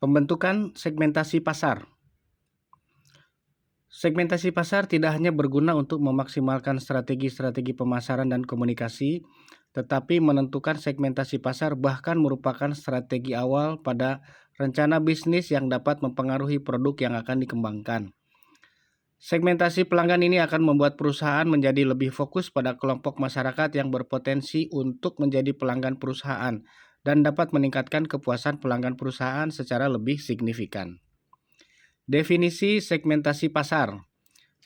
Pembentukan segmentasi pasar. Segmentasi pasar tidak hanya berguna untuk memaksimalkan strategi-strategi pemasaran dan komunikasi, tetapi menentukan segmentasi pasar bahkan merupakan strategi awal pada rencana bisnis yang dapat mempengaruhi produk yang akan dikembangkan. Segmentasi pelanggan ini akan membuat perusahaan menjadi lebih fokus pada kelompok masyarakat yang berpotensi untuk menjadi pelanggan perusahaan dan dapat meningkatkan kepuasan pelanggan perusahaan secara lebih signifikan. Definisi segmentasi pasar.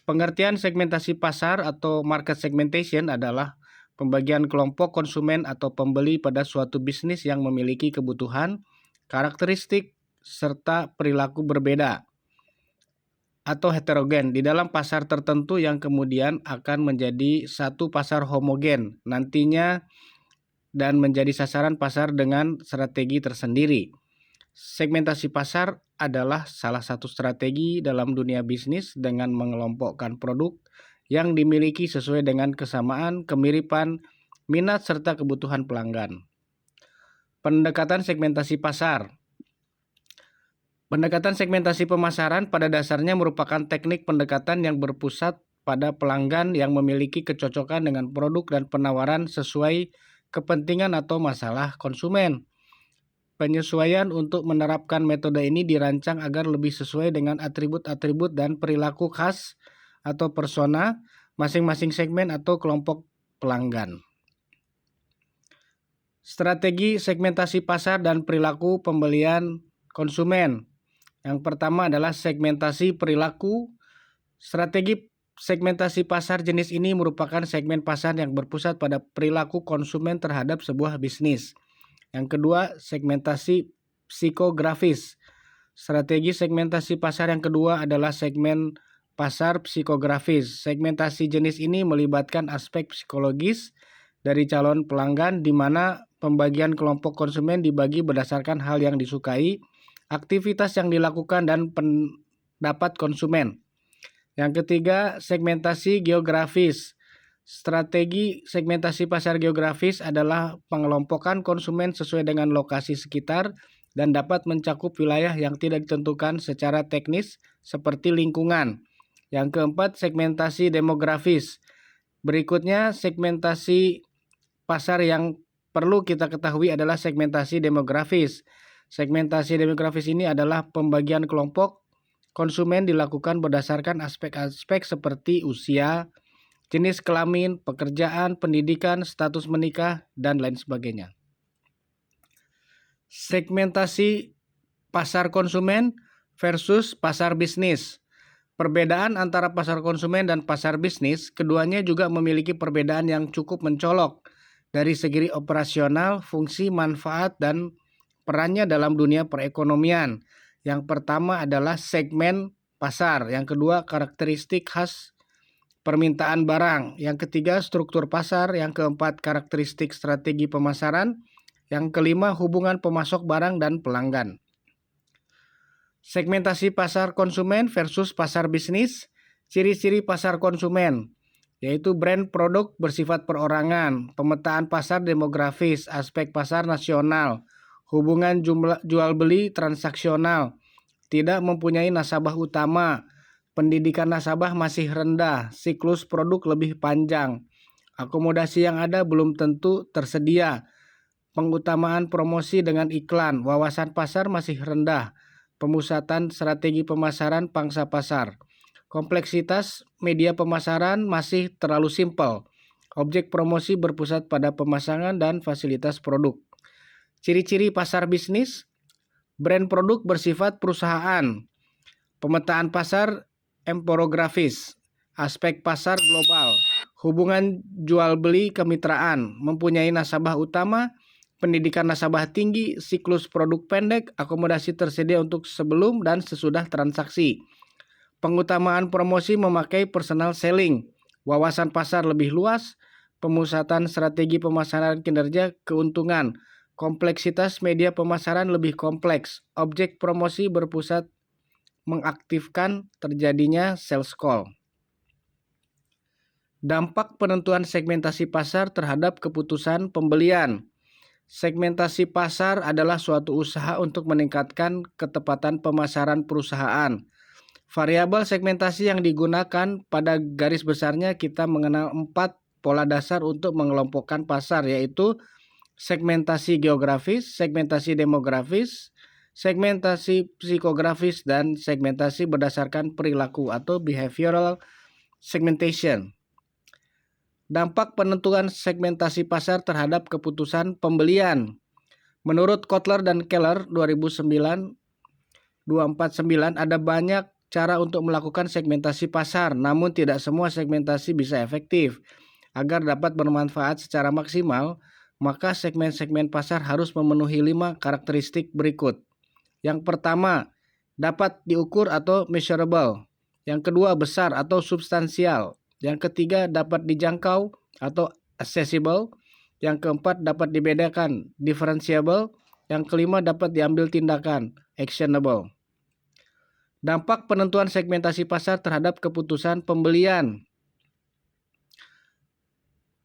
Pengertian segmentasi pasar atau market segmentation adalah pembagian kelompok konsumen atau pembeli pada suatu bisnis yang memiliki kebutuhan, karakteristik, serta perilaku berbeda atau heterogen di dalam pasar tertentu yang kemudian akan menjadi satu pasar homogen nantinya dan menjadi sasaran pasar dengan strategi tersendiri. Segmentasi pasar adalah salah satu strategi dalam dunia bisnis dengan mengelompokkan produk yang dimiliki sesuai dengan kesamaan, kemiripan, minat, serta kebutuhan pelanggan. Pendekatan segmentasi pasar. Pendekatan segmentasi pemasaran pada dasarnya merupakan teknik pendekatan yang berpusat pada pelanggan yang memiliki kecocokan dengan produk dan penawaran sesuai kepentingan atau masalah konsumen. Penyesuaian untuk menerapkan metode ini dirancang agar lebih sesuai dengan atribut-atribut dan perilaku khas atau persona masing-masing segmen atau kelompok pelanggan. Strategi segmentasi pasar dan perilaku pembelian konsumen. Yang pertama adalah segmentasi perilaku. Strategi segmentasi pasar jenis ini merupakan segmen pasar yang berpusat pada perilaku konsumen terhadap sebuah bisnis. Yang kedua, segmentasi psikografis. Strategi segmentasi pasar yang kedua adalah segmen pasar psikografis. Segmentasi jenis ini melibatkan aspek psikologis dari calon pelanggan di mana pembagian kelompok konsumen dibagi berdasarkan hal yang disukai, aktivitas yang dilakukan, dan pendapat konsumen. Yang ketiga, segmentasi geografis. Strategi segmentasi pasar geografis adalah pengelompokan konsumen sesuai dengan lokasi sekitar dan dapat mencakup wilayah yang tidak ditentukan secara teknis seperti lingkungan. Yang keempat, segmentasi demografis. Berikutnya, segmentasi pasar yang perlu kita ketahui adalah segmentasi demografis. Segmentasi demografis ini adalah pembagian kelompok konsumen dilakukan berdasarkan aspek-aspek seperti usia, jenis kelamin, pekerjaan, pendidikan, status menikah, dan lain sebagainya. Segmentasi pasar konsumen versus pasar bisnis. Perbedaan antara pasar konsumen dan pasar bisnis, keduanya juga memiliki perbedaan yang cukup mencolok dari segi operasional, fungsi, manfaat, dan perannya dalam dunia perekonomian. Yang pertama adalah segmen pasar, yang kedua karakteristik khas permintaan barang, yang ketiga struktur pasar, yang keempat karakteristik strategi pemasaran, yang kelima hubungan pemasok barang dan pelanggan. Segmentasi pasar konsumen versus pasar bisnis. Ciri-ciri pasar konsumen yaitu brand produk bersifat perorangan, pemetaan pasar demografis, aspek pasar nasional, hubungan jumlah jual beli transaksional, tidak mempunyai nasabah utama, pendidikan nasabah masih rendah, siklus produk lebih panjang, akomodasi yang ada belum tentu tersedia, pengutamaan promosi dengan iklan, wawasan pasar masih rendah, pemusatan strategi pemasaran pangsa pasar. Kompleksitas media pemasaran masih terlalu simpel. Objek promosi berpusat pada pemasangan dan fasilitas produk. Ciri-ciri pasar bisnis, brand produk bersifat perusahaan. Pemetaan pasar emporografis, aspek pasar global, hubungan jual beli kemitraan, mempunyai nasabah utama, pendidikan nasabah tinggi, siklus produk pendek, akomodasi tersedia untuk sebelum dan sesudah transaksi. Pengutamaan promosi memakai personal selling, wawasan pasar lebih luas, pemusatan strategi pemasaran kinerja keuntungan, kompleksitas media pemasaran lebih kompleks, objek promosi berpusat mengaktifkan terjadinya sales call. Dampak penentuan segmentasi pasar terhadap keputusan pembelian. Segmentasi pasar adalah suatu usaha untuk meningkatkan ketepatan pemasaran perusahaan. Variabel segmentasi yang digunakan pada garis besarnya kita mengenal 4 pola dasar untuk mengelompokkan pasar, yaitu segmentasi geografis, segmentasi demografis, segmentasi psikografis, dan segmentasi berdasarkan perilaku atau behavioral segmentation. Dampak penentuan segmentasi pasar terhadap keputusan pembelian. Menurut Kotler dan Keller 249 ada banyak cara untuk melakukan segmentasi pasar, namun tidak semua segmentasi bisa efektif. Agar dapat bermanfaat secara maksimal, maka segmen-segmen pasar harus memenuhi 5 karakteristik berikut. Yang pertama, dapat diukur atau measurable. Yang kedua, besar atau substansial. Yang ketiga, dapat dijangkau atau accessible. Yang keempat, dapat dibedakan, differentiable. Yang kelima, dapat diambil tindakan, actionable. Dampak penentuan segmentasi pasar terhadap keputusan pembelian.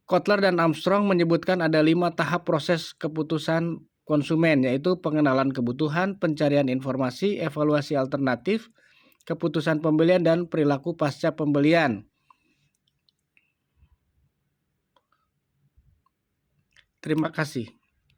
Kotler dan Armstrong menyebutkan ada 5 tahap proses keputusan konsumen, yaitu pengenalan kebutuhan, pencarian informasi, evaluasi alternatif, keputusan pembelian, dan perilaku pasca pembelian. Terima kasih.